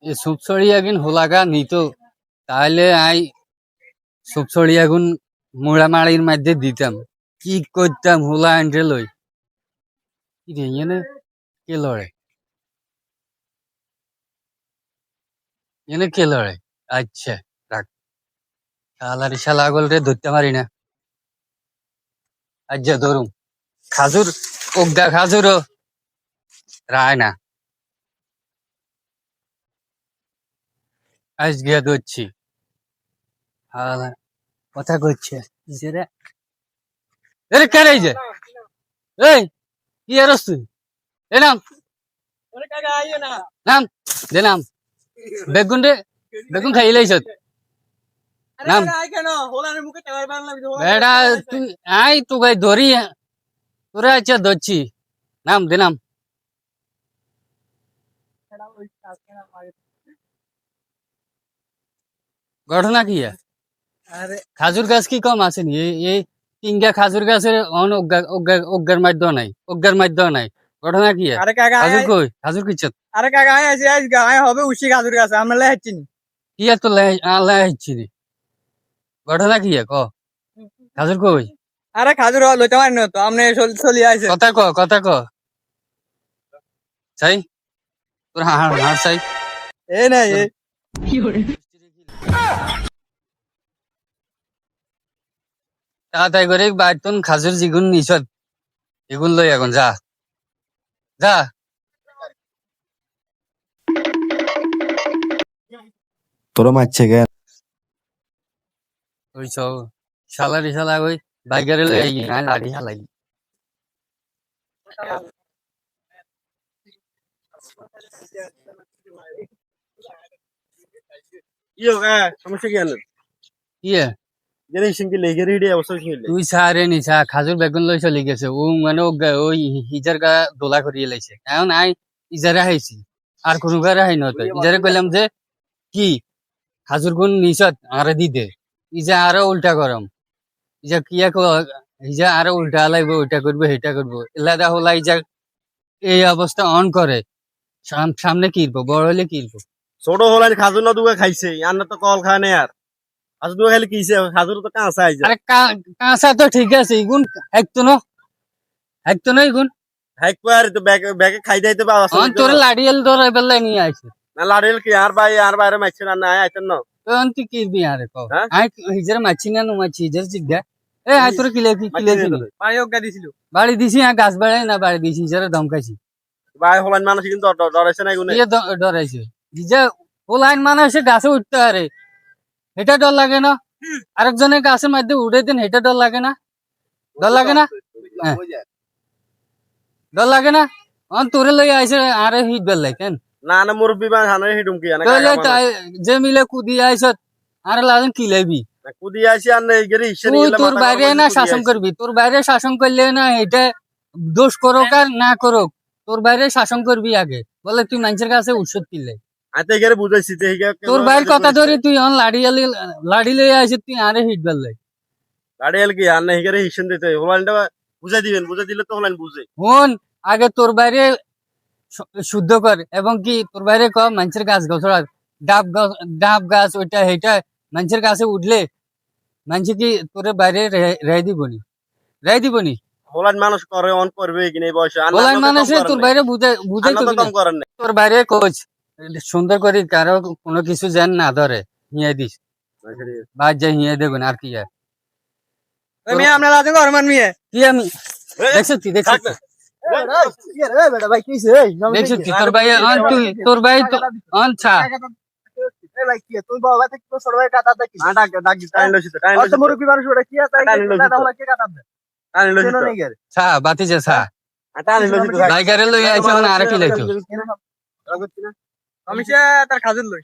এ সুপসড়ি আগুন হোলাগা নিত তাহলে আই সুপসড়ি আগুন মুড়ামাড়ির মধ্যে দিতাম কি করতাম হোলা আনতে লই কি রে এনে কে লড়ে এনে কে লড়ে আচ্ছা রাখ শালারি শালা আগল রে ধরতে পারি না আচ্ছা ধরুম খাজুর ওগদা খাজুর রায় না আজ গিয়া ধরছি হালা কথা করছে যেরে এরে কেন এই যে এই কি আরস তুই এ নাম নাম দে নাম বেগুন রে বেগুন খাই লাইছ নাম বেড়া তুই আই তো গাই ধরি তোরা আচ্ছা ধরছি নাম দে নাম ঘটনা কি খাজুর গাছ কি কম আছে নি এই তিনটা খাজুর গাছের অন অজ্ঞার মাধ্য নাই অজ্ঞার মাধ্য নাই ঘটনা কি আরে কাকা খাজুর কই খাজুর কিচ্ছত আরে কাকা আজ গায়ে হবে উশি গাজুর গাছ আমরা লেহাচ্ছি কি আর তো লাই হচ্ছি রে ঘটনা কি ক খাজুর কই আরে খাজুর লইতে পারি না তো আপনি চলি আছে কথা ক চাই তোর হাড় চাই এই নাই তাড়াতাড়ি করে বাইতন খাজুর জিগুন নিছত এগুন লই এখন যা যা তোরা মারছে কেন ওই সব শালারি শালা ওই বাইকারে লই লাড়ি হালাই সমস্যা কি আলো ইয়ে গেলে সিংকি লেগে রেডি অবস্থা ছিল তুই সারে নিছা খাজুর বেগুন লই চলি গেছে ও মানে ওই হিজার গা দোলা করিয়ে লাইছে এখন আই ইজারে হাইছি আর কোনো গারে হাই নয় ইজারে কইলাম যে কি খাজুর গুন নিছত আরে দিতে ইজা আরো উল্টা গরম ইজা কিয়া ইজা আরো উল্টা লাইব ওইটা করবো হেটা করবো এলাদা হলা ইজা এই অবস্থা অন করে সামনে কিরবো বড় হলে কিরবো ছোট হলাই খাজুর না দুগা খাইছে আর তো কল খায় না আর খাজুর দুগা খাইলে কিছে খাজুর তো কাঁচা আইছে আরে কাঁচা তো ঠিক আছে ইগুন একতো না ইগুন হাইক আর তো ব্যাগে খাই যাইতে পাওয়া তোর লাড়িয়াল তোর এবেলা নিয়ে আসে না লাড়িল কি আর বাইরে মাইছে না না আইতেন না তুই কিরবি আরে কো আই হিজার মাছি না মাছি হিজার জিগা এ আই তোর কিলে পানি ওগা দিছিল বাড়ি দিছি গাছ বাড়াই না বাড়ি দিছি হিজারে ধমকাইছি ভাই হলান মানুষ কিন্তু ডরাইছে না এগুলো ডরাইছে হিজা ওলাইন মানুষে গাছে উঠতে আরে এটা ডর লাগে না আরেকজনের গাছের মধ্যে উঠে দেন এটা ডর লাগে না ডর লাগে না ডর লাগে না তোরে লই আইছে আরে হিট বেলাই কেন না না মুরব্বি বা হানে হিডুম কি যে মিলে কুদি আইছত আরে লাগেন কি লাইবি কুদি আইছি আর এই গরি তুই তোর বাইরে না শাসন করবি তোর বাইরে শাসন করলে না এটা দোষ করুক আর না করুক তোর বাইরে শাসন করবি আগে বলে তুই মানুষের কাছে ঔষধ কিনলে আতে গেরে বুঝাইছি তোর বাইর কথা ধরে তুই অন লাড়ি লই আইছিস তুই আরে হিট বেলাই লাড়িয়াল কি আর নাই গেরে হিসেন দিতে হলানটা বুঝাই দিবেন বুঝাই দিলে তো হলান বুঝে হন আগে তোর বাইরে শুদ্ধ কর এবং কি তোর বাইরে ক মানুষের গাছ গছড়া ডাব গাছ ওইটা হেটা মানুষের কাছে উঠলে মানুষ কি তোর বাইরে রেহাই দিবনি হলান মানুষ করে অন করবে কি নাই বয়স হলান মানুষ তোর বাইরে বুঝাই কম করেন না তোর বাইরে কোচ সুন্দর করে কারো কোনো কিছু যেন না ধরে হিয়ে দিস বাদ যাই হিয়ে দেবেন আর কি আমরা লাজে ঘর মান মিয়ে কি আমি দেখছ তোর ভাই তোর ভাই তো আচ্ছা বাতি যে আর কি লাইছো আমি তার খাজুর লই